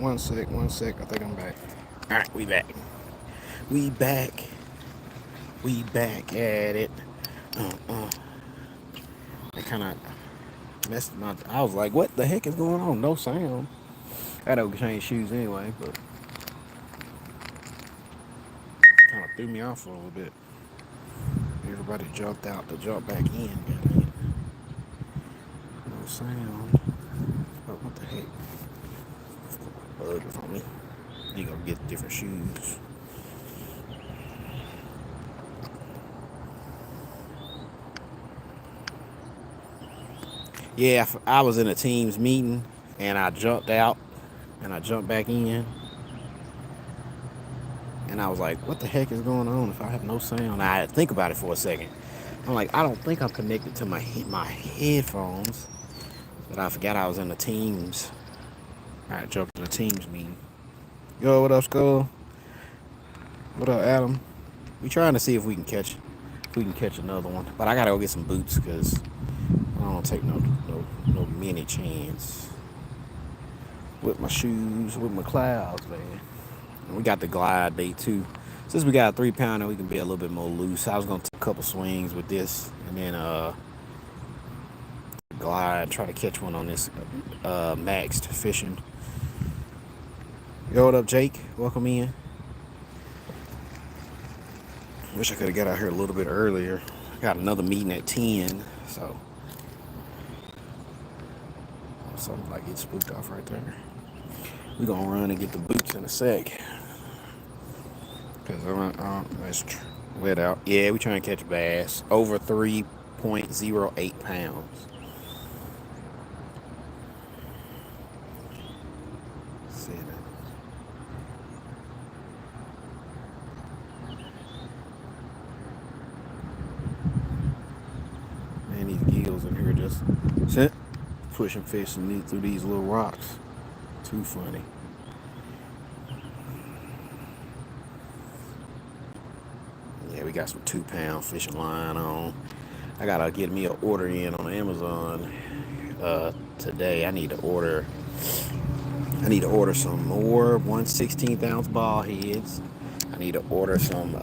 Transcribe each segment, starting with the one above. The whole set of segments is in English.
One sec. I think I'm back. All right, we back. We back at it. I kind of messed my. I was like, what the heck is going on? No sound. I had to go change shoes anyway, but kind of threw me off for a little bit. Everybody jumped out to jump back in. No sound. Oh, what the heck? Bug on me. You gonna get different shoes. Yeah, I was in a team's meeting and I jumped out and I jumped back in. And I was like, what the heck is going on if I have no sound? I had to think about it for a second. I'm like, I don't think I'm connected to my headphones. But I forgot I was in the teams. I jumped in the teams meeting. Yo, what up, Skull? What up, Adam? We trying to see if we can catch another one. But I gotta go get some boots because I don't take no mini chance with my shoes, with my clouds, man. And we got the glide bait too. Since we got a 3-pounder, we can be a little bit more loose. I was gonna take a couple swings with this and then glide, try to catch one on this maxed fishing. Yo, what up, Jake? Welcome in. Wish I could have got out here a little bit earlier. Got another meeting at 10, so something like get spooked off right there. We gonna run and get the boots in a sec. Cause it's wet out. Yeah, we trying to catch bass over 3.08 pounds. Man, these gills in here just pushing fish through these little rocks. Too funny. Yeah, we got some 2-pound fishing line on. I gotta get me an order in on Amazon today. I need to order some more 1/16 ounce ball heads. I need to order some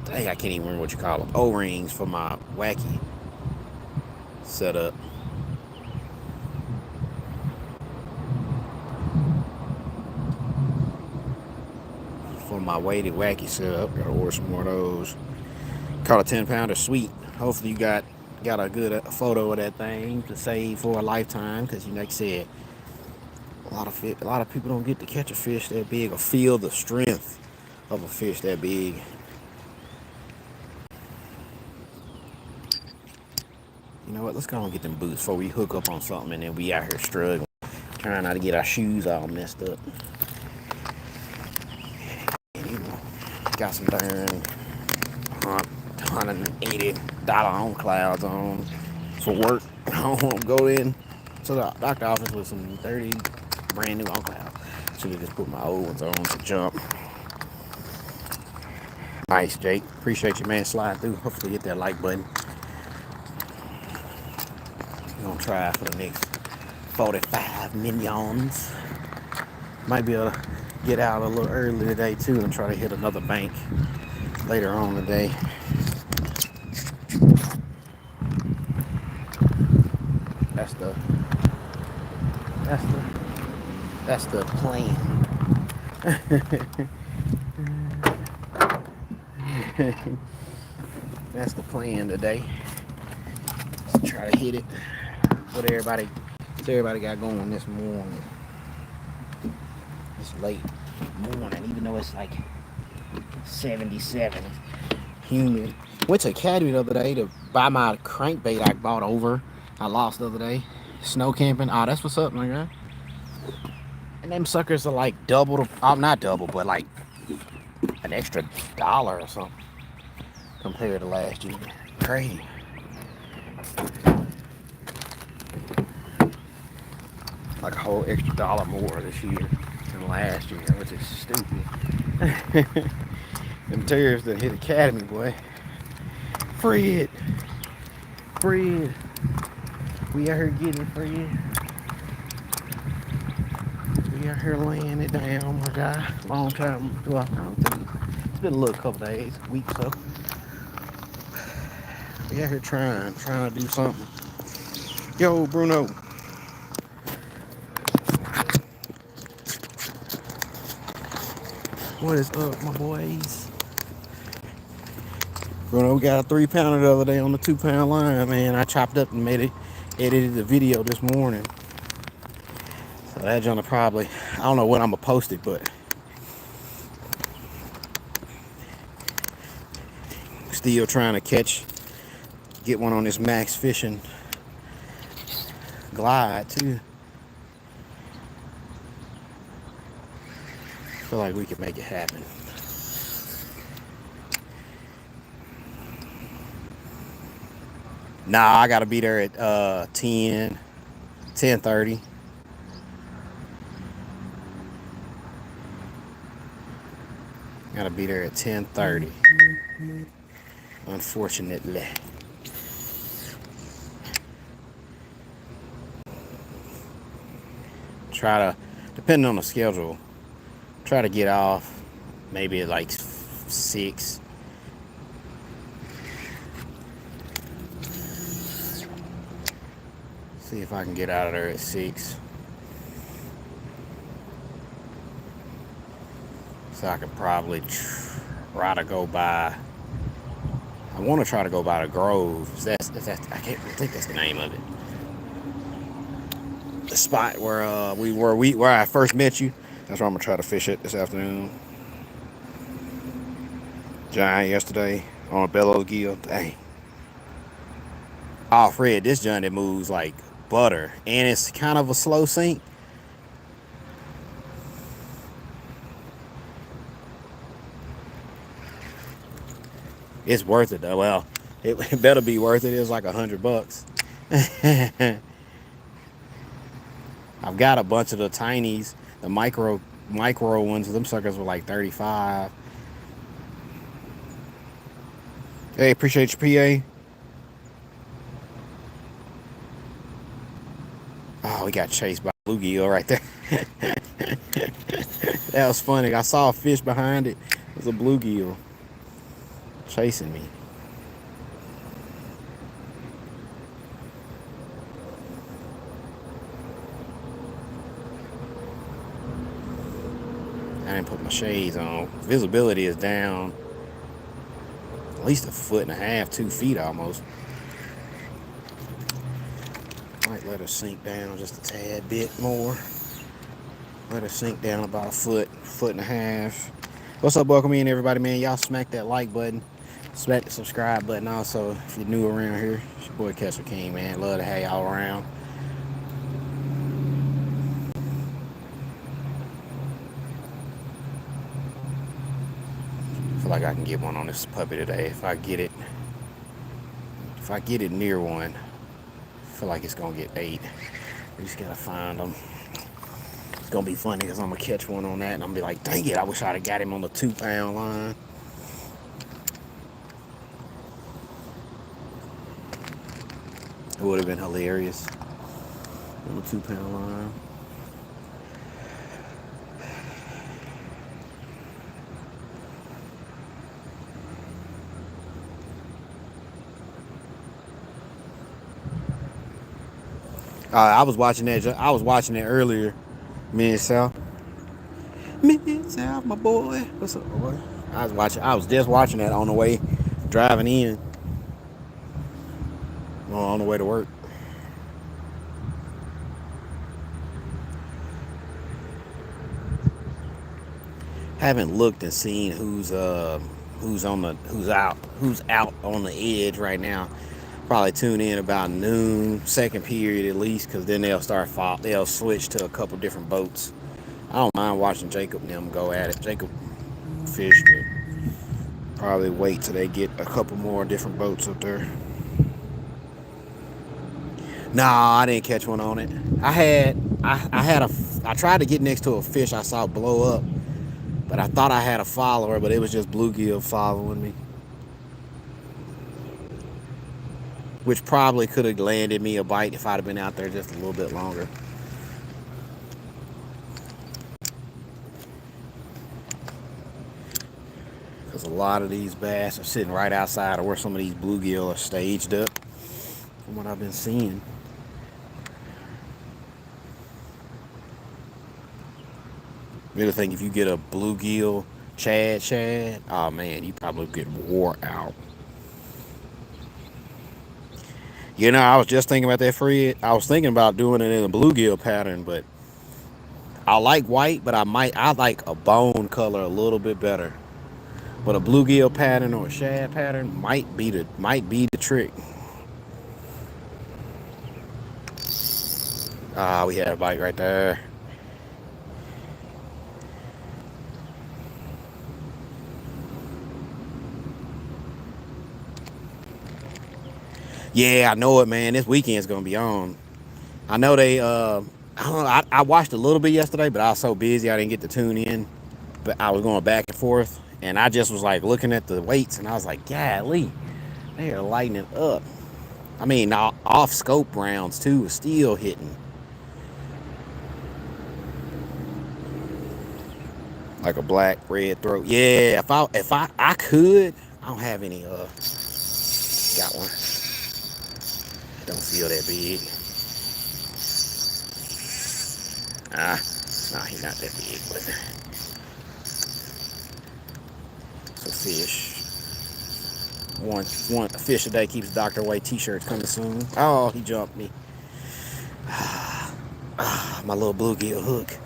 dang, I can't even remember what you call them. O-rings for my Wacky setup. For my weighted Wacky setup, gotta order some more of those. Caught a 10-pounder, sweet. Hopefully you got a good photo of that thing to save for a lifetime, because like I said, a lot of people don't get to catch a fish that big or feel the strength of a fish that big. You know what? Let's go and get them boots before we hook up on something and then we out here struggling, trying not to get our shoes all messed up. And, you know, got some darn $180 on clouds on for work. I don't want to go in to the doctor office with some 30 brand new on clouds. Should have just put my old ones on to jump. Nice, Jake. Appreciate you, man. Slide through. Hopefully hit that like button. We're gonna try for the next 45 minions. Might be able to get out a little early today too and try to hit another bank later on today. That's the plan. That's the plan today. Let's try to hit it. What everybody got going this morning. It's late morning, even though it's like 77. It's humid. Went to Academy the other day to buy my crankbait I bought over. I lost the other day. Snow camping. Oh, that's what's up, my guy. And them suckers are like double, not double, but like an extra $1 or something compared to last year. Crazy. Like a whole extra $1 more this year than last year, which is stupid. Them tariffs that hit Academy, boy. Free it. Fred. We out here getting Fred. We out here laying it down, my guy. Long time. Well, I don't think it's been a little couple days, week so. We out here trying to do something. Yo, Bruno. What is up, my boys? Bruno, we got a 3-pounder the other day on the 2-pound line, man. I chopped up and edited the video this morning. So that gonna probably, I don't know when I'm gonna post it, but still trying to get one on this Max Fishing Glide too. Feel like we can make it happen. Nah, I gotta be there at 10:30. Gotta be there at 10:30. Unfortunately. Try to, depending on the schedule, try to get off maybe at like 6. See if I can get out of there at 6. So I could probably try to go by. I want to try to go by the Grove. I think that's the name of it. The spot where where I first met you. That's where I'm gonna try to fish it this afternoon. Giant yesterday on a bellows gill. Dang. Oh, Fred, this giant that moves like butter, and it's kind of a slow sink. It's worth it though. Well, it better be worth it. It's like $100. I've got a bunch of the tinies, the micro ones. Them suckers were like 35. Hey, appreciate your PA. Oh, we got chased by a bluegill right there. That was funny. I saw a fish behind it. It was a bluegill chasing me. I didn't put my shades on. Visibility is down at least 1.5 feet, 2 feet almost. Might let her sink down just a tad bit more. Let her sink down about 1.5 feet. What's up, welcome in everybody, man. Y'all smack that like button, smack the subscribe button. Also, if you're new around here, it's your boy CatchEmKing, man. Love to have y'all around. Feel like I can get one on this puppy today if I get it. If I get it near one, I feel like it's gonna get 8. We just gotta find them. It's gonna be funny because I'm gonna catch one on that and I'm gonna be like, dang it, I wish I'd have got him on the 2-pound line. It would have been hilarious on the 2-pound line. I was watching that. I was watching it earlier. Mid-South, my boy. What's up, boy? I was just watching that on the way, driving in. On the way to work. Haven't looked and seen who's out on the edge right now. Probably tune in about noon, second period at least, because then they'll switch to a couple different boats. I don't mind watching Jacob and them go at it. Jacob fish, but probably wait till they get a couple more different boats up there. Nah, I didn't catch one on it. I tried to get next to a fish I saw blow up, but I thought I had a follower, but it was just bluegill following me. which probably could have landed me a bite if I'd have been out there just a little bit longer. Because a lot of these bass are sitting right outside of where some of these bluegill are staged up, from what I've been seeing. Really think if you get a bluegill shad, oh man, you probably get wore out. You know, I was just thinking about that, Fred. I was thinking about doing it in a bluegill pattern, but I like white, but I like a bone color a little bit better. But a bluegill pattern or a shad pattern might be the trick. Ah, we had a bite right there. Yeah, I know it, man. This weekend's gonna be on. I know they. I don't know. I watched a little bit yesterday, but I was so busy I didn't get to tune in. But I was going back and forth, and I just was like looking at the weights, and I was like, golly, they are lighting it up. I mean, off scope rounds too, is still hitting. Like a black red throat. Yeah, if I could, I don't have any. Got one. Don't feel that big. Nah, he's not that big, but it's a fish. One fish a day keeps the doctor away. T-shirts coming soon. Oh, he jumped me. My little bluegill hook.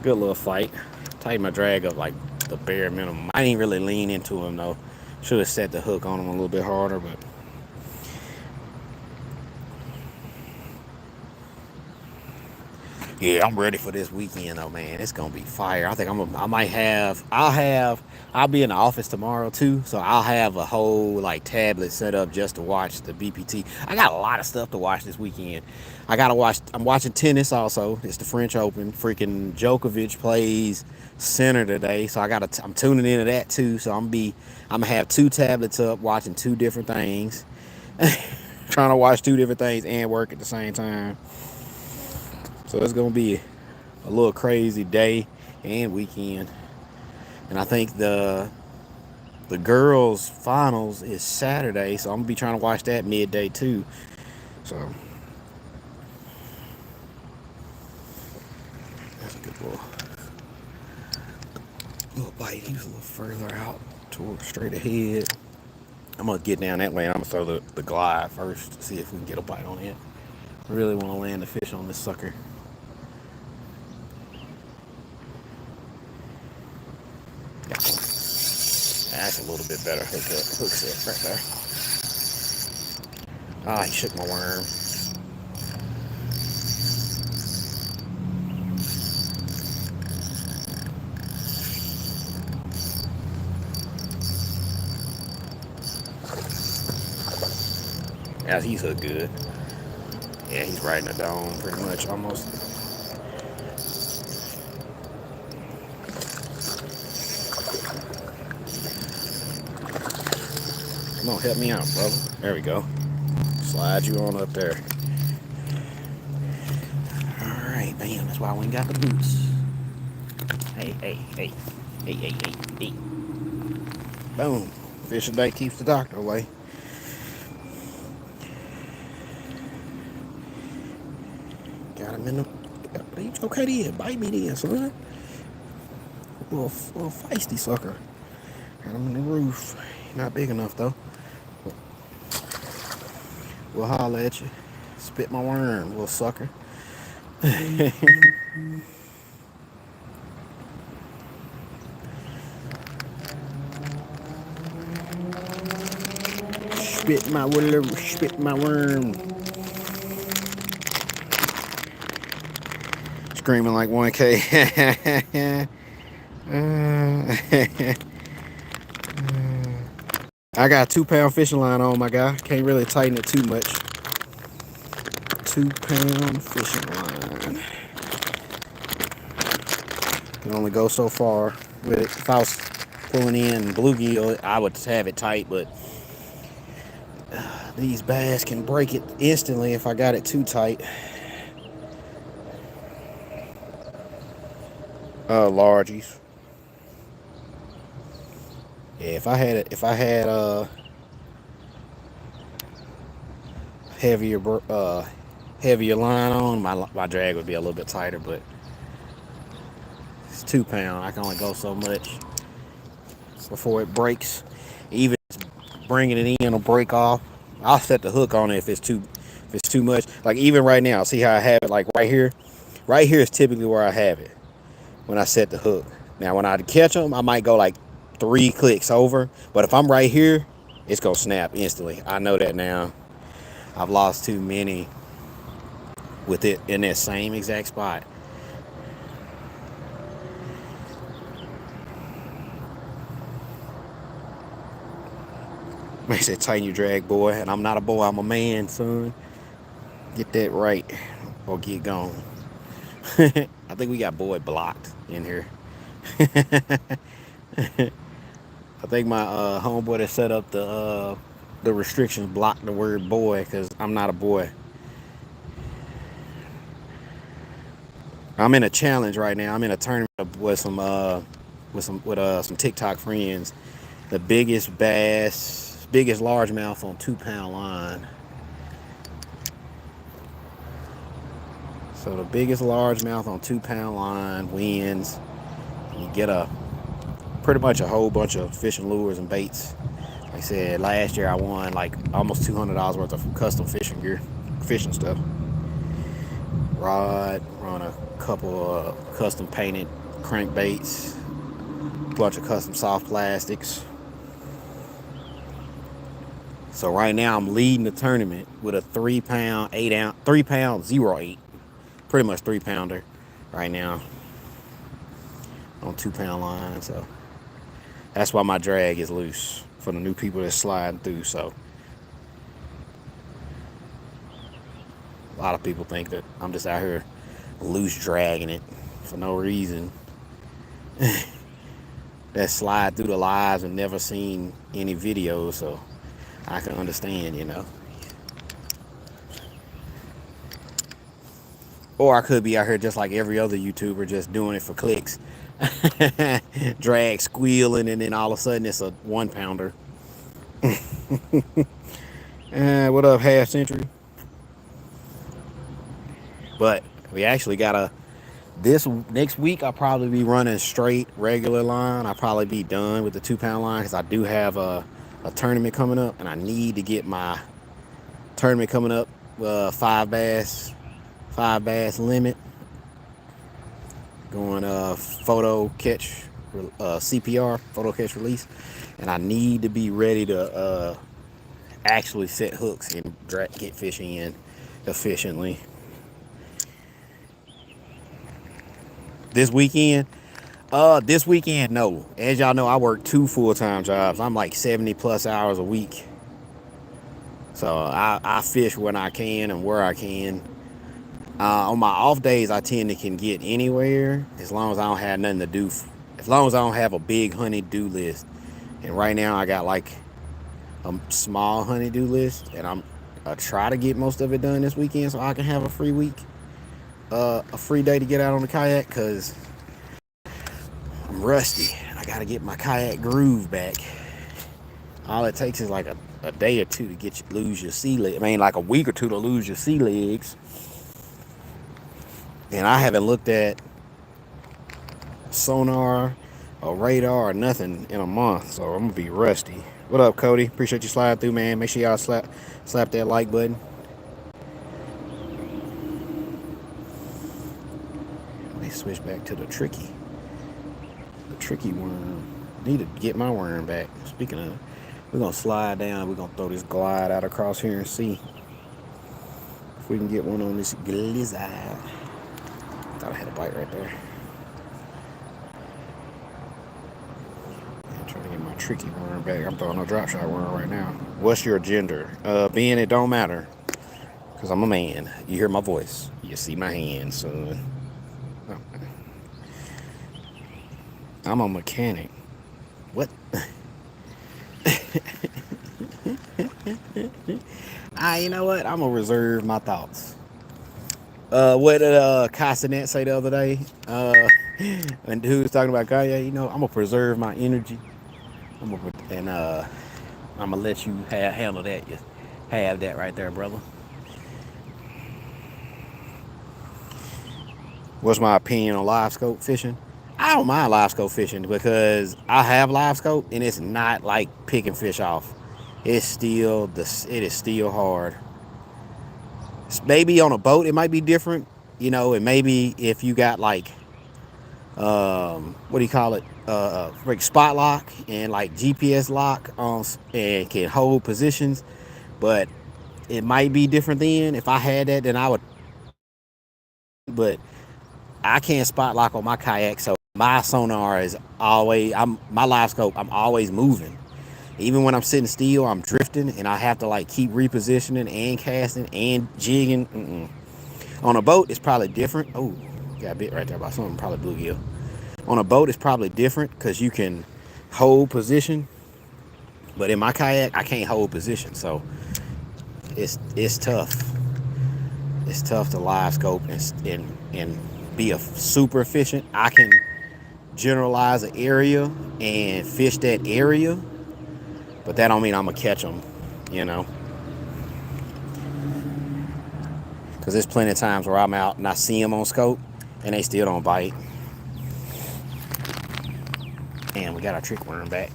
Good little fight. Tighten my drag up like the bare minimum. I didn't really lean into him though. Should have set the hook on him a little bit harder, but yeah, I'm ready for this weekend though, man. It's gonna be fire. I think I'll be in the office tomorrow too, so I'll have a whole like tablet set up just to watch the BPT. I got a lot of stuff to watch this weekend. I'm watching tennis also. It's the French Open. Freaking Djokovic plays center today, so I'm tuning into that too. So I'm gonna have two tablets up watching two different things. Trying to watch two different things and work at the same time. So it's gonna be a little crazy day and weekend. And I think the girls finals is Saturday, so I'm gonna be trying to watch that midday too. So that's a good little bite. He was a little further out towards straight ahead. I'm gonna get down that way. I'm gonna throw the glide first to see if we can get a bite on it. I really want to land the fish on this sucker. That's a little bit better hook set right there. Ah, he shook my worm. Yeah, he's hooked good. Yeah, he's right in the dome pretty much almost. Come on, help me out, brother. There we go. Slide you on up there. Alright, bam. That's why we ain't got the boots. Hey. Boom. Fish a day keeps the doctor away. Got him in the... Okay then. Bite me then, son. Little feisty sucker. Got him in the roof. Not big enough, though. We'll holler at you. Spit my worm, little sucker. Spit my worm. Screaming like 1K. I got a 2-pound fishing line on, my guy. Can't really tighten it too much. 2-pound fishing line. Can only go so far with it. If pulling in bluegill, I would have it tight, but these bass can break it instantly if I got it too tight. Largies. Yeah, if I had heavier heavier line on, my drag would be a little bit tighter, but it's 2 pound. I can only go so much before it breaks. Even bringing it in will break off. I'll set the hook on it if it's too much. Like even right now, see how I have it like right here? Right here is typically where I have it when I set the hook. Now when I catch them, I might go like 3 clicks over, but if I'm right here, it's gonna snap instantly. I know that now. I've lost too many with it in that same exact spot. Man said, tighten your drag, boy. And I'm not a boy, I'm a man, son. Get that right or get gone. I think we got boy blocked in here. I think my homeboy that set up the restrictions blocked the word boy because I'm not a boy. I'm in a challenge right now. I'm in a tournament with some TikTok friends. The biggest largemouth on 2 pound line. So the biggest largemouth on 2 pound line wins. You get pretty much a whole bunch of fishing lures and baits. Like I said, last year I won like almost $200 worth of custom fishing gear, fishing stuff. Rod, run a couple of custom painted crankbaits, bunch of custom soft plastics. So right now I'm leading the tournament with a 3 pound 0.8, pretty much 3 pounder right now on 2 pound line. So that's why my drag is loose for the new people that's sliding through. So a lot of people think that I'm just out here loose dragging it for no reason. That slide through the lives and never seen any videos, so I can understand, you know. Or I could be out here just like every other YouTuber, just doing it for clicks. Drag squealing, and then all of a sudden it's a 1 pounder. What up, half century? But we actually got this next week I'll probably be running straight regular line. I'll probably be done with the 2 pound line because I do have a tournament coming up, and I need to get my tournament coming up, 5 bass limit, going photo catch, CPR, photo catch release, and I need to be ready to actually set hooks and get fish in efficiently. This weekend, no. As y'all know, I work 2 full-time jobs. I'm like 70 plus hours a week. So I fish when I can and where I can. On my off days, I can get anywhere as long as I don't have nothing to do. As long as I don't have a big honey-do list. And right now, I got like a small honey-do list, and I try to get most of it done this weekend so I can have a free week. A free day to get out on the kayak, because I'm rusty. I gotta get my kayak groove back. All it takes is like a day or two to lose your sea legs. I mean, like a week or two to lose your sea legs. And I haven't looked at sonar or radar or nothing in a month, so I'm gonna be rusty. What up, Cody? Appreciate you sliding through, man. Make sure y'all slap that like button. Switch back to the tricky worm. Need to get my worm back. Speaking of, we're gonna slide down. We're gonna throw this glide out across here and see if we can get one on this glizzy. Thought I had a bite right there. I'm trying to get my tricky worm back. I'm throwing a drop shot worm right now. What's your gender? Being it don't matter, because I'm a man. You hear my voice. You see my hands, son. I'm a mechanic. What? You know what? I'm gonna reserve my thoughts. What did Castanet say the other day? And who was talking about Kayak? You know, I'm gonna preserve my energy. I'm gonna let you handle that. You have that right there, brother. What's my opinion on live scope fishing? I don't mind live scope fishing because I have live scope and it's not like picking fish off. It is still hard. Maybe on a boat it might be different, you know, and maybe if you got like what do you call it? Like spot lock and like GPS lock on and can hold positions, but it might be different then. If I had that, then I would. But I can't spot lock on my kayak, so my sonar is always. My live scope. I'm always moving. Even when I'm sitting still, I'm drifting, and I have to like keep repositioning and casting and jigging. On a boat, it's probably different. Oh, got a bit right there by something, probably bluegill. On a boat, it's probably different because you can hold position, but in my kayak, I can't hold position, so it's tough. It's tough to live scope and be a super efficient. I can generalize an area and fish that area, but that don't mean I'm gonna catch them, you know. Because there's plenty of times where I'm out and I see them on scope and they still don't bite. And we got our trick worm back.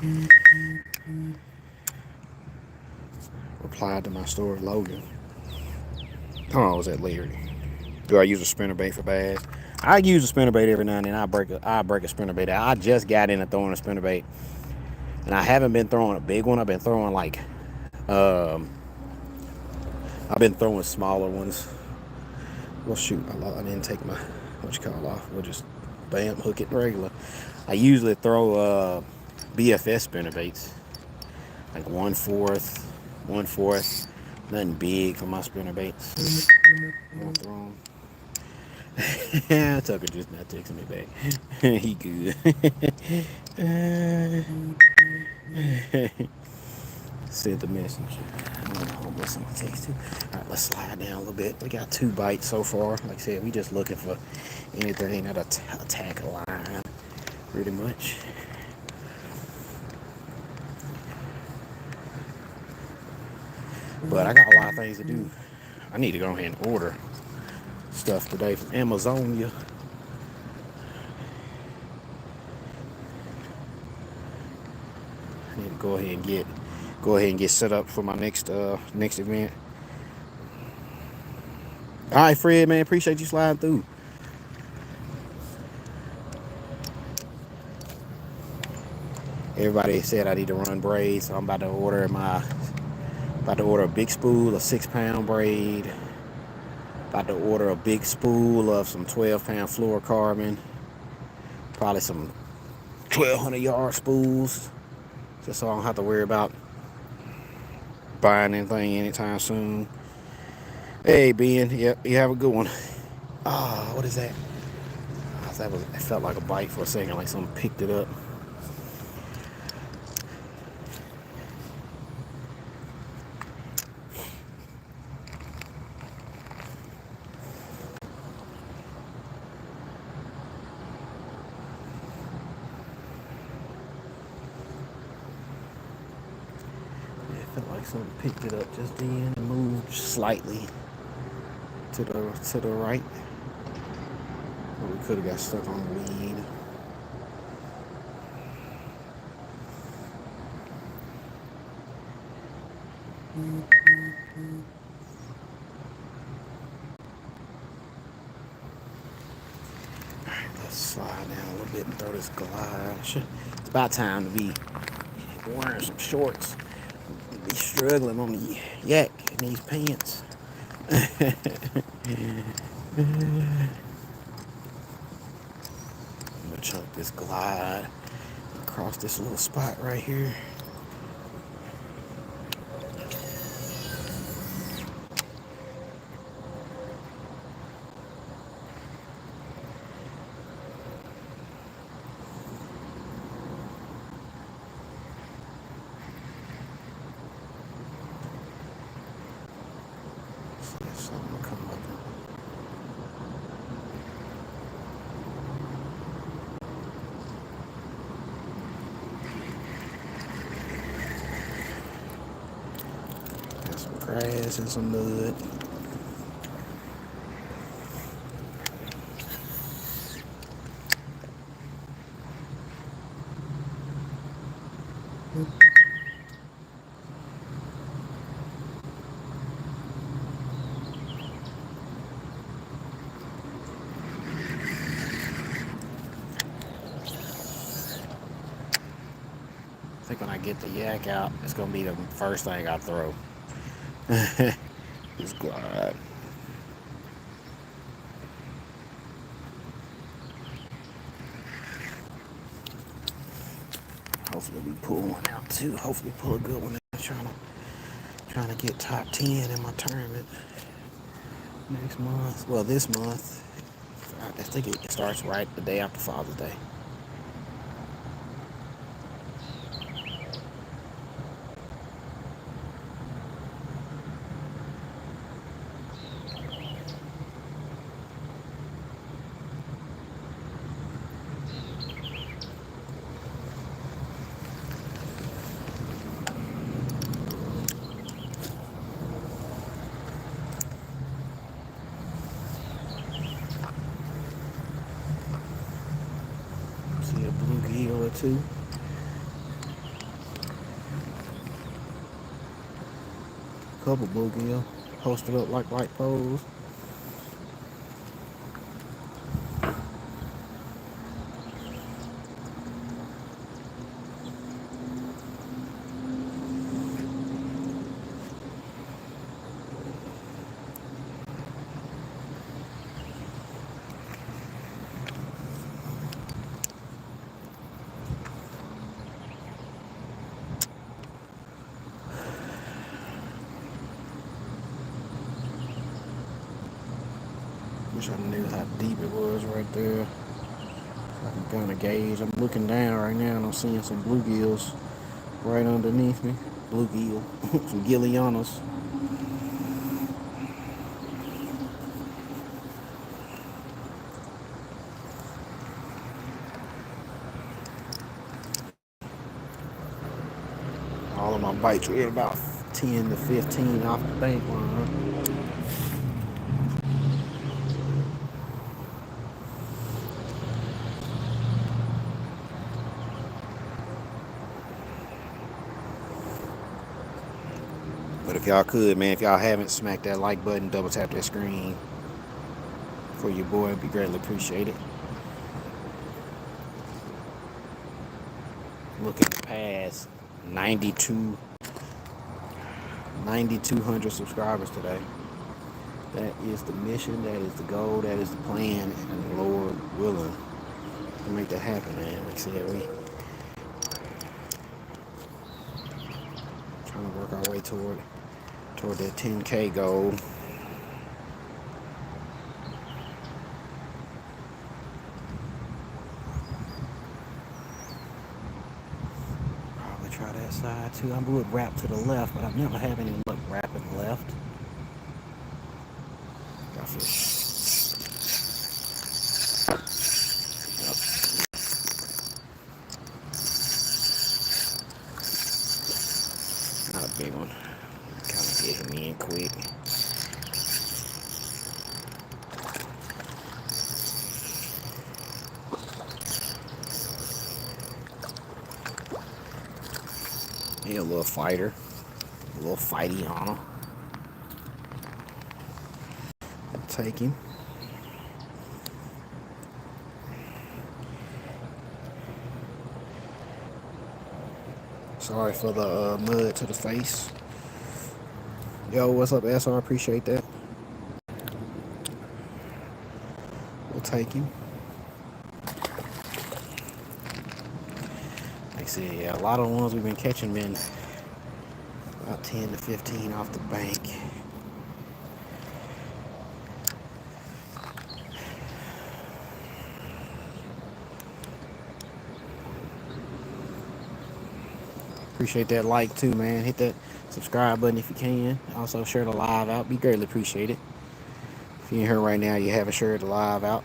Replied to my story, Logan. Oh, was that Larry? Do I use a spinnerbait for bass? I use a spinnerbait every now and then. I break a spinnerbait out. I just got into throwing a spinnerbait, and I haven't been throwing a big one. I've been throwing like, I've been throwing smaller ones. Well, shoot, I didn't take my off. We'll just bam, hook it regular. I usually throw BFS spinnerbaits, like 1/4, nothing big for my spinnerbaits. I'll throw them. Tucker just not texting me back. He good. Sent the message. I'll listen to text too. Alright, let's slide down a little bit. We got 2 bites so far. Like I said, we just looking for anything that'll attack a line, pretty much. But I got a lot of things to do. I need to go ahead and order stuff today from Amazonia. I need to go ahead and get set up for my next event. All right, Fred, man, appreciate you sliding through. Everybody said I need to run braids, so I'm about to order a big spool of 6-pound braid. About to order a big spool of some 12-pound fluorocarbon. Probably some 1,200-yard spools, just so I don't have to worry about buying anything anytime soon. Hey, Ben, yep, you have a good one. Oh, what is that? It felt like a bite for a second, like someone picked it up. Someone picked it up just then and moved slightly to the right. Or we could have got stuck on the weed. Alright, let's slide down a little bit and throw this glide. It's about time to be wearing some shorts. Be struggling on the yak in these pants. I'm gonna chunk this glide across this little spot right here. Some grass and some mud. I think when I get the yak out, it's gonna be the first thing I throw. Just glide. Hopefully we pull one out too. Hopefully pull a good one out. Trying to get top 10 in my tournament next month. Well, this month. I think it starts right the day after Father's Day. See a bluegill or two. Couple bluegill posted up like light poles. Wish I knew how deep it was right there. I can kind of gauge. I'm looking down right now and I'm seeing some bluegills right underneath me. Bluegill, some gillianas. All of my bites were about 10 to 15 off the bank line. But if y'all could, man, if y'all haven't, smack that like button, double tap that screen for your boy. It'd be greatly appreciated. Looking past 9,200 subscribers today. That is the mission, that is the goal, that is the plan, and the Lord willing to make that happen, man. Like I said, we trying to work our way toward that 10K goal. Probably try that side too. I would wrap to the left, but I've never had any luck wrapping left. Got fish. Yep. Not a big one. Kind of get him in quick. He a little fighter, a little fighty on him. I'll take him. Sorry for the mud to the face. Yo, what's up, SR? Appreciate that. We'll take him. Like I said, yeah, a lot of the ones we've been catching been about 10 to 15 off the bank. Appreciate that like too, man. Hit that subscribe button if you can. Also share the live out. Be greatly appreciated. If you're in here right now, you haven't shared the live out.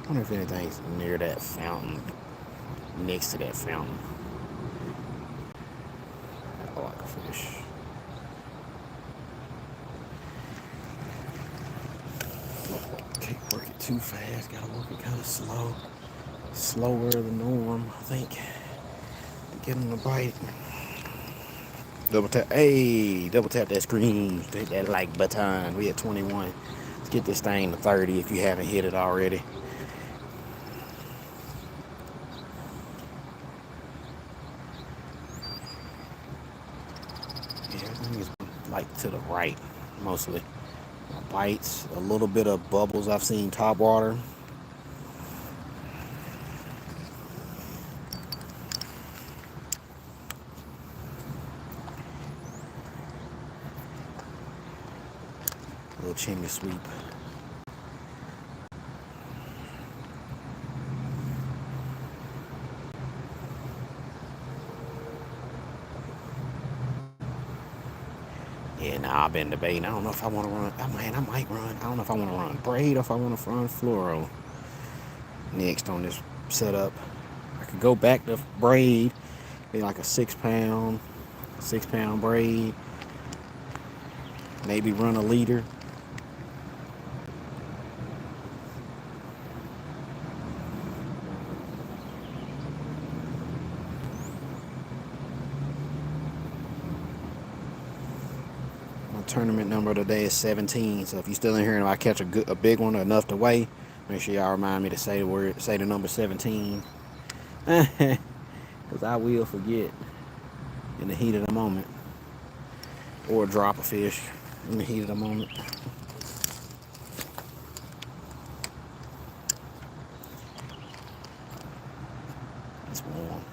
I wonder if anything's near that fountain, next to that fountain. fish. Can't work it too fast. Gotta work it kind of slow. Slower than norm, I think. To get him to bite. Double tap. Hey, double tap that screen. Hit that like button. We at 21. Let's get this thing to 30 if you haven't hit it already. Yeah, everything is like to the right, mostly. Bites, a little bit of bubbles I've seen top water. A little chimney sweep. Yeah, nah, I've been debating. I don't know if I want to run. Oh, man, I might run. I don't know if I want to run braid or if I want to run fluoro next on this setup. I could go back to braid, be like a 6 pound braid. Maybe run a leader. Tournament number today is 17. So if you're still in here and I catch a big one enough to weigh, make sure y'all remind me to say the number 17, because I will forget in the heat of the moment, or drop a fish in the heat of the moment. It's warm.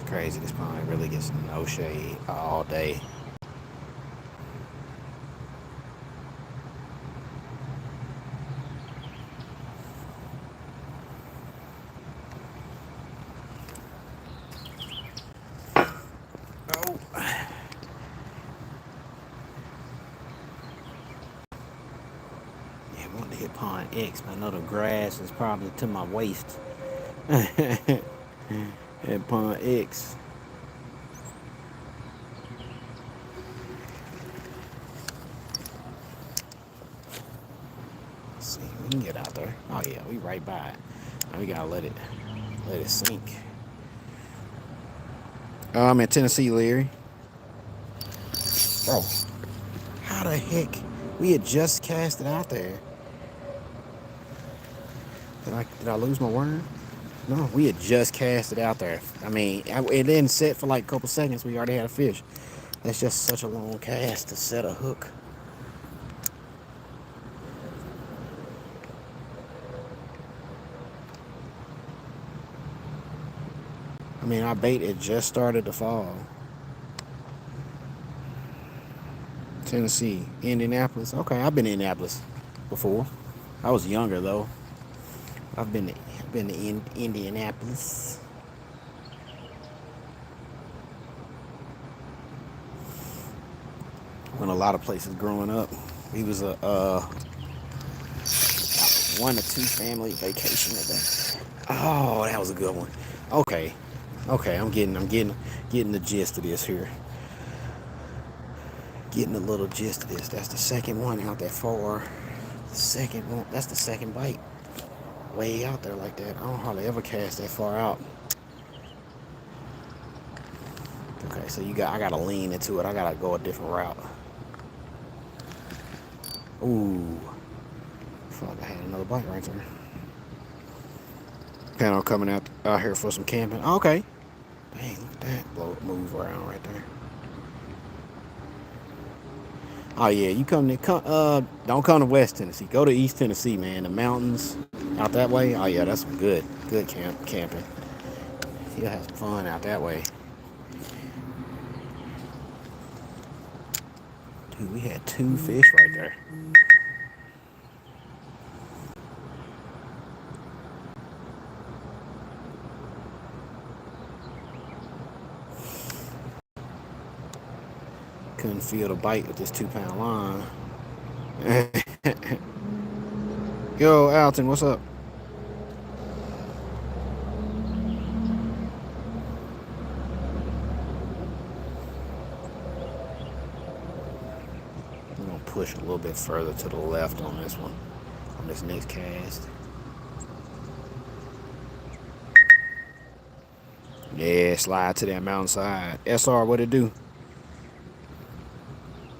Crazy, this pond really gets no shade all day. Oh. Yeah, I wanted to hit pond X, but I know the grass is probably to my waist. At pond X. Let's see, we can get out there. Oh yeah, we right by it. Now we gotta let it sink. I'm in Tennessee, Larry. Bro, how the heck? We had just cast it out there. Did I lose my worm? No, we had just cast it out there. I mean, it didn't set for like a couple seconds. We already had a fish. That's just such a long cast to set a hook. I mean, our bait had just started to fall. Tennessee, Indianapolis. Okay, I've been to Indianapolis before. I was younger though. I've been to Indianapolis. Went a lot of places growing up. We was a 1 or 2 family vacation at that. Oh, that was a good one. Okay, I'm getting the gist of this here. Getting a little gist of this. That's the second one out that far. Second one. That's the second bite. Way out there like that. I don't hardly ever cast that far out. Okay, so I gotta lean into it. I gotta go a different route. Ooh. Fuck, I had another bite right there. Plan on coming out here for some camping. Okay. Dang, look at that. Move around right there. Oh yeah, you don't come to West Tennessee. Go to East Tennessee, man. The mountains out that way. Oh yeah, that's some good camping. You'll have some fun out that way. Dude, we had 2 fish right there. couldn't feel the bite with this 2-pound line. Yo, Alton, what's up? I'm gonna push a little bit further to the left on this one, on this next cast. Yeah, slide to that mountainside. SR, what it do?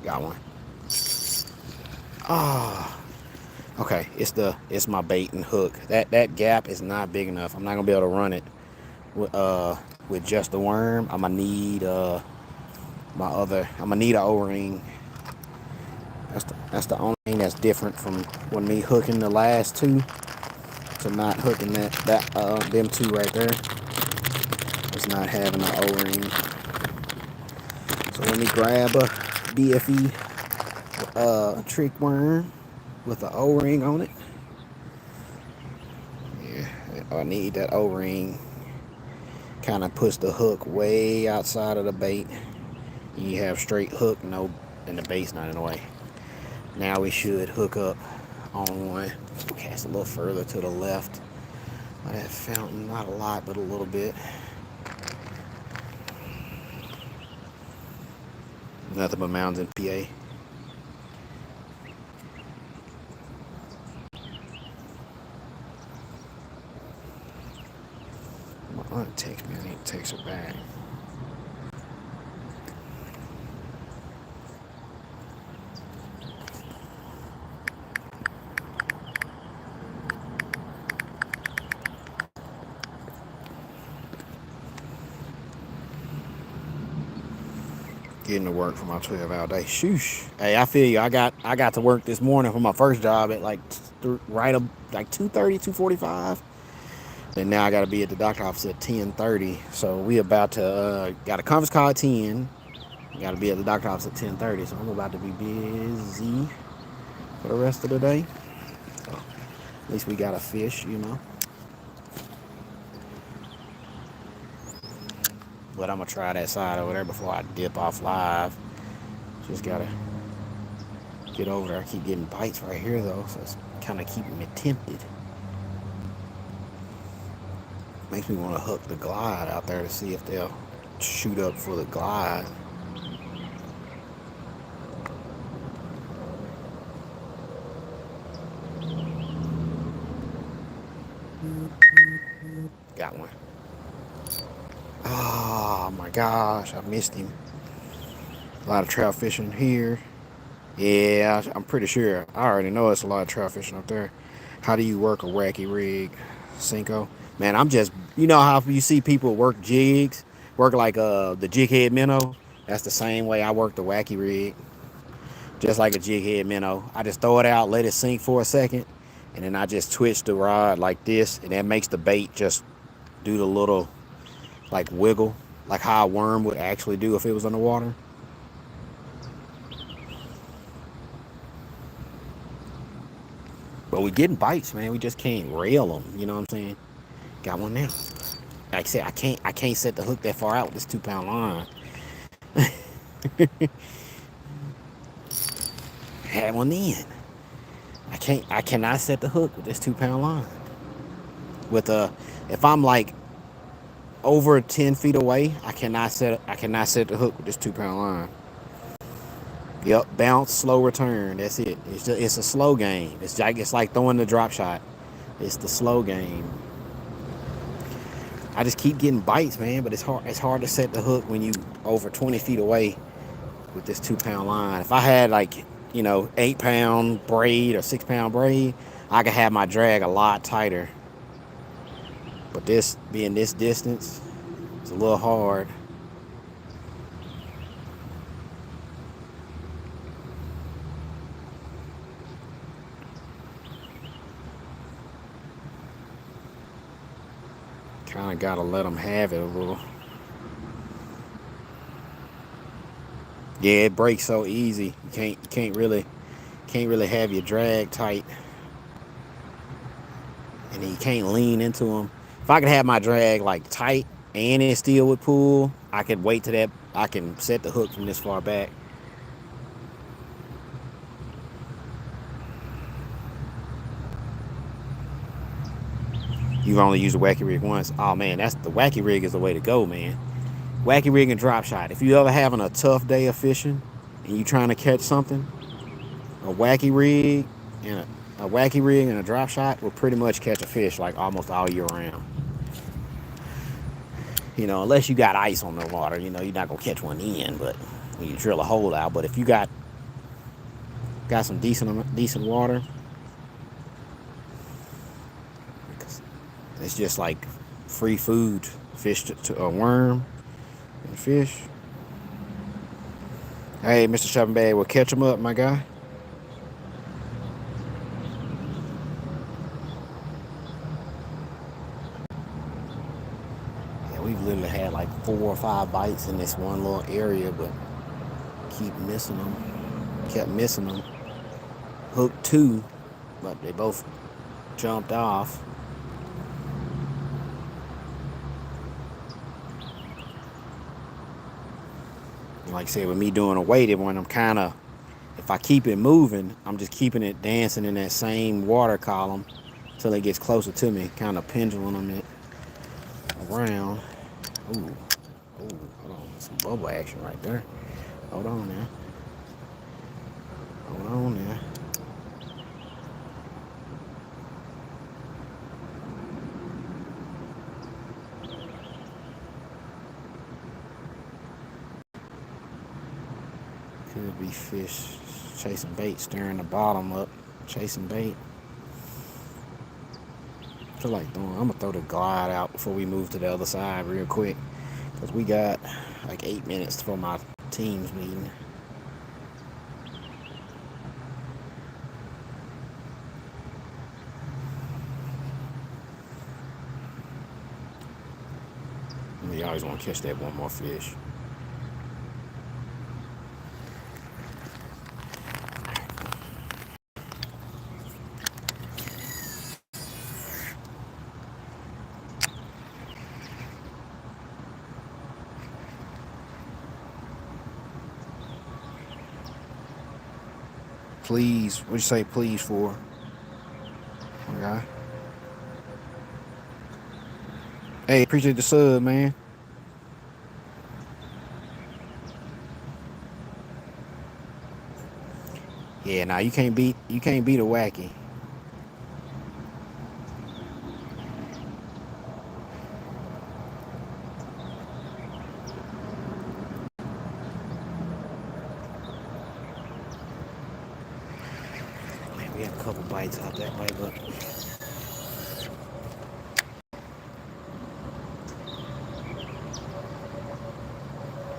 Got one. Ah, okay. It's my bait and hook. That gap is not big enough. I'm not gonna be able to run it with just the worm. I'm gonna need I'm gonna need an O-ring. That's the only thing that's different from when me hooking the last two to not hooking them two right there. It's not having an O-ring. So let me grab a BFE trick worm with an O-ring on it. Yeah, I need that O-ring. Kind of puts the hook way outside of the bait. You have straight hook, no, and the bait's not in the way. Now we should hook up on one. Cast a little further to the left. That fountain, not a lot, but a little bit. Nothing but mounds in PA. My aunt texts me, I need to text her back. Getting to work for my 12-hour day. Shoosh. Hey, I feel you. I got to work this morning for my first job at like right up like 2:30, 2:45. And now I got to be at the doctor office at 10:30. So we about to got a conference call at 10. Got to be at the doctor office at 10:30. So I'm about to be busy for the rest of the day. So at least we got a fish, you know. But I'm gonna try that side over there before I dip off live. Just gotta get over there. I keep getting bites right here though, so it's kind of keeping me tempted. Makes me want to hook the glide out there to see if they'll shoot up for the glide. Got one. Oh my gosh, I missed him. A lot of trout fishing here. Yeah, I'm pretty sure. I already know it's a lot of trout fishing up there. How do you work a wacky rig, Cinco? Man, I'm just, you know how you see people work jigs, work like the jig head minnow? That's the same way I work the wacky rig. Just like a jig head minnow. I just throw it out, let it sink for a second, and then I just twitch the rod like this, and that makes the bait just do the little like wiggle, like how a worm would actually do if it was underwater. But we getting bites, man. We just can't rail them. You know what I'm saying? Got one now. Like I said, I can't set the hook that far out with this 2-pound line. Had one then. I cannot set the hook with this 2-pound line. With if I'm like over 10 feet away, I cannot set the hook with this 2-pound line. Yep, bounce, slow return. That's it. It's a slow game. It's like throwing the drop shot. It's the slow game. I just keep getting bites, man, but it's hard to set the hook when you over 20 feet away with this 2-pound line. If I had like, 8-pound braid or 6-pound braid, I could have my drag a lot tighter. But this being this distance, it's a little hard. Kind of gotta let them have it a little. Yeah, it breaks so easy. You can't really have your drag tight, and then you can't lean into them. If I could have my drag like tight and it still would pull, I could wait to that. I can set the hook from this far back. You've only used a wacky rig once. Oh man, that's the wacky rig is the way to go, man. Wacky rig and drop shot. If you ever having a tough day of fishing and you trying to catch something, a wacky rig and a wacky rig and a drop shot will pretty much catch a fish like almost all year round. You know, unless you got ice on the water, you know, you're not gonna catch one in, but when you drill a hole out. But if you got some decent water, it's just like free food, fish to a worm and fish. Hey, Mr. Shopping Bag, we'll catch them up, my guy. Yeah, we've literally had like 4 or 5 bites in this one little area, but kept missing them. Hooked 2, but they both jumped off. Like I said, with me doing a weighted one, I'm kind of, if I keep it moving, I'm just keeping it dancing in that same water column until it gets closer to me, kind of pendulum it around. Ooh, hold on, some bubble action right there. Hold on now. Could be fish chasing bait, stirring the bottom up, chasing bait. I feel like I'm gonna throw the glide out before we move to the other side real quick, because we got like 8 minutes for my team's meeting. You always want to catch that one more fish. Please, what'd you say please for? Okay. Hey, appreciate the sub, man. Yeah, now you can't beat a wacky. Man, we had a couple bites out that way, but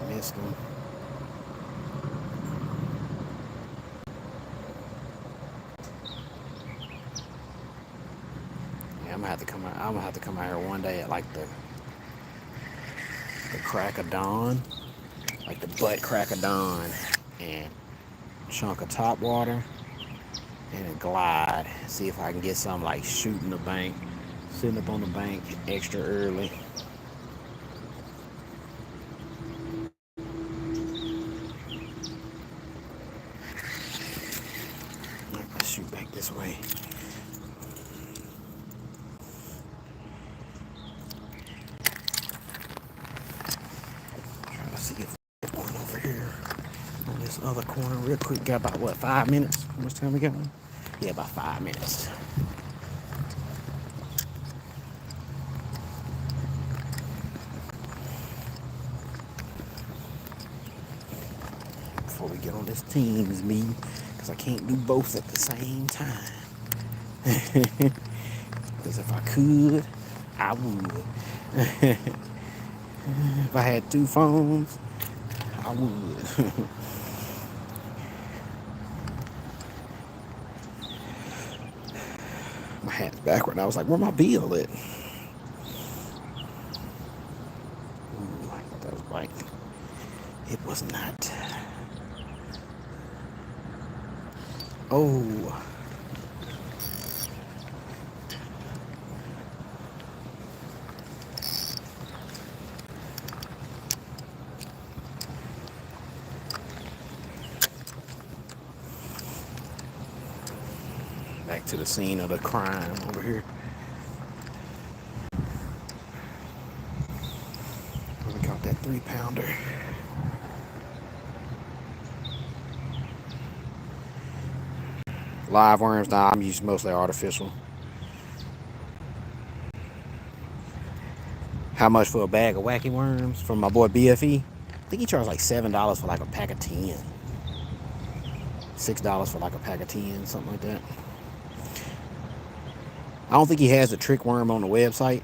missed them. I'm gonna have to come out here one day at like the crack of dawn, like the butt crack of dawn, and chunk of top water and a glide. See if I can get some like shooting the bank, sitting up on the bank extra early. Let's shoot back this way. Other corner real quick. Got about what, 5 minutes? How much time we got? Yeah, about 5 minutes. Before we get on this team's meeting, because I can't do both at the same time. Because if I could, I would. If I had 2 phones, I would. My hat's backward. I was like, where my bill at? Ooh, I thought that was right. It was not. Oh. Back to the scene of the crime over here. We caught that 3-pounder. Live worms, nah, I'm using mostly artificial. How much for a bag of wacky worms from my boy BFE? I think he charged like $7 for like a pack of 10. $6 for like a pack of 10, something like that. I don't think he has the trick worm on the website,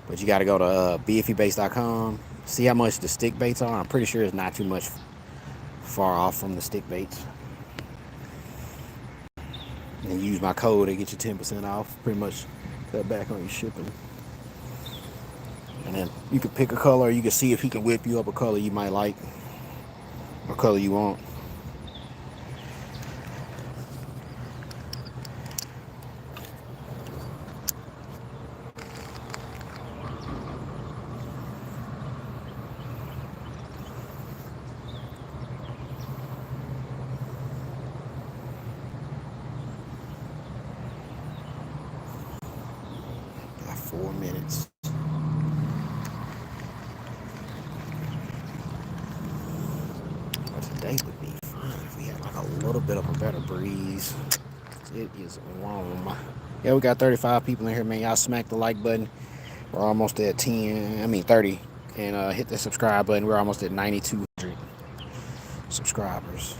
but you got to go to bfebaits.com, see how much the stick baits are. I'm pretty sure it's not too much far off from the stick baits. And use my code to get you 10% off. Pretty much cut back on your shipping. And then you can pick a color. You can see if he can whip you up a color you might like, or color you want. Got 4 minutes. Today would be fun if we had like a little bit of a better breeze. It is warm. Yeah, we got 35 people in here, man. Y'all smack the like button. We're almost at 30. And hit the subscribe button. We're almost at 9,200 subscribers.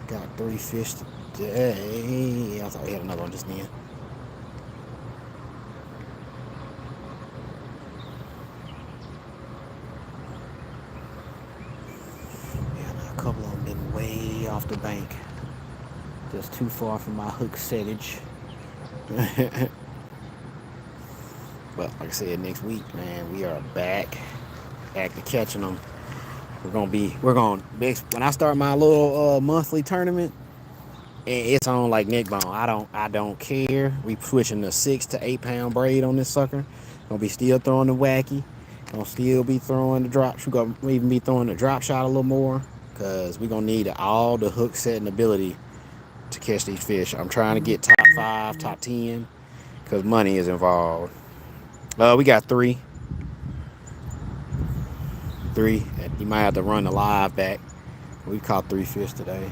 Got 3 fish today. I thought we had another one just then. A couple of them been way off the bank, just too far from my hook settage. But like I said, next week, man, we are back to catching them. When I start my little monthly tournament, it's on like neck bone. I don't care. We switching the 6 to 8 pound braid on this sucker. Gonna be still throwing the wacky. Gonna still be throwing the drops. We're gonna even be throwing the drop shot a little more, because we're gonna need all the hook setting ability to catch these fish. I'm trying to get top 5, top 10, because money is involved. We got 3. You might have to run the live back. We caught 3 fish today.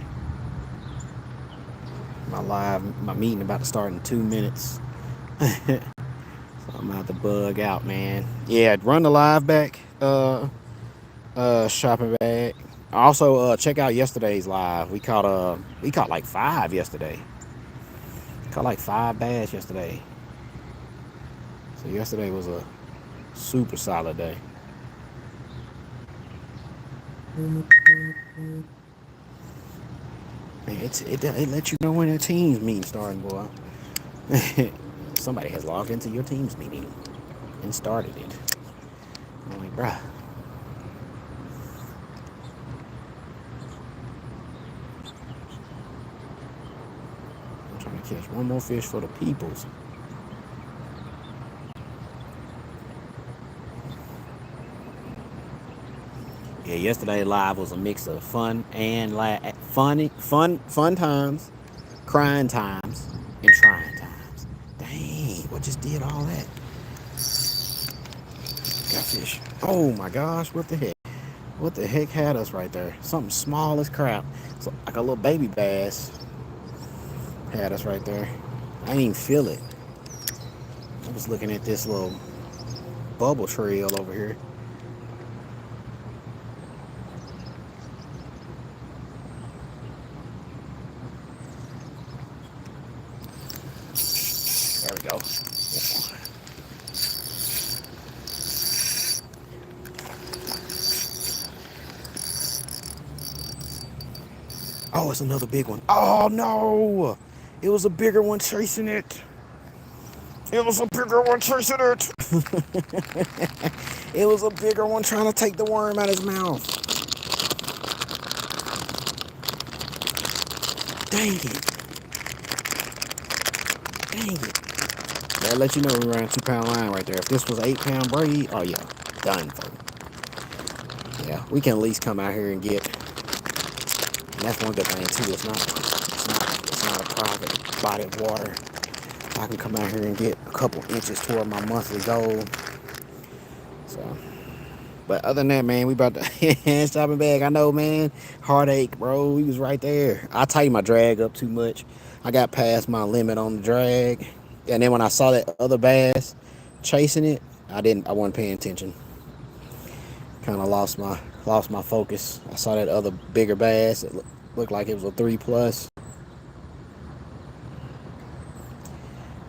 My meeting about to start in 2 minutes. So I'm about to bug out, man. Yeah, run the live back. Shopping bag. Also, check out yesterday's live. We caught like 5 yesterday. Caught like 5 bass yesterday. So yesterday was a super solid day. Man, it lets you know when a team's meeting starting, boy. Somebody has logged into your team's meeting and started it. I'm like, bruh. I'm trying to catch one more fish for the peoples. Yeah, yesterday live was a mix of fun and fun times, crying times, and trying times. Dang, what just did all that? Got fish. Oh my gosh, what the heck? What the heck had us right there? Something small as crap. So, like a little baby bass had us right there. I didn't even feel it. I was looking at this little bubble trail over here. There we go. Oh, it's another big one. Oh, no. It was a bigger one chasing it. It was a bigger one chasing it. It was a bigger one trying to take the worm out of his mouth. Dang it. Dang it. That'll let you know we ran a 2-pound line right there. If this was 8-pound braid, oh yeah, done for. Yeah, we can at least come out here and get. And that's one good thing too. It's not a private body of water. I can come out here and get a couple inches toward my monthly goal. So, but other than that, man, we about to stopping back. I know, man, heartache, bro. We was right there. I tightened my drag up too much. I got past my limit on the drag, and then when I saw that other bass chasing it, I wasn't paying attention. Kind of lost my focus. I saw that other bigger bass. It looked like it was a 3+.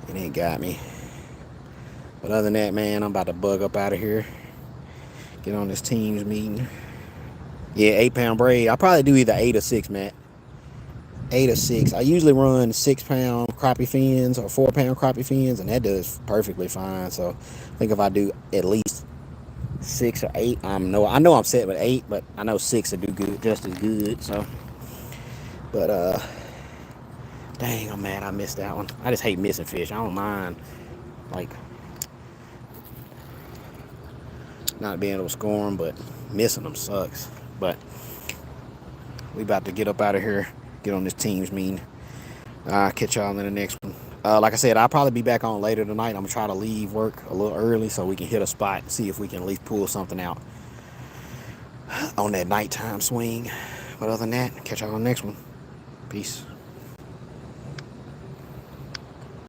And it got me. But other than that, man, I'm about to bug up out of here. Get on this team's meeting. Yeah, 8-pound braid. I'll probably do either 8 or 6, Matt. 8 or 6. I usually run 6-pound crappie fins or 4-pound crappie fins, and that does perfectly fine. So I think if I do at least 6 or 8, I know I'm set with 8, but I know 6 will do good, just as good. So, but dang, I'm mad I missed that one. I just hate missing fish. I don't mind like not being able to score them, but missing them sucks. But we about to get up out of here, get on this team's meeting. I'll catch y'all in the next one. Like I said, I'll probably be back on later tonight. I'm gonna try to leave work a little early so we can hit a spot and see if we can at least pull something out on that nighttime swing. But other than that, catch y'all on the next one. Peace.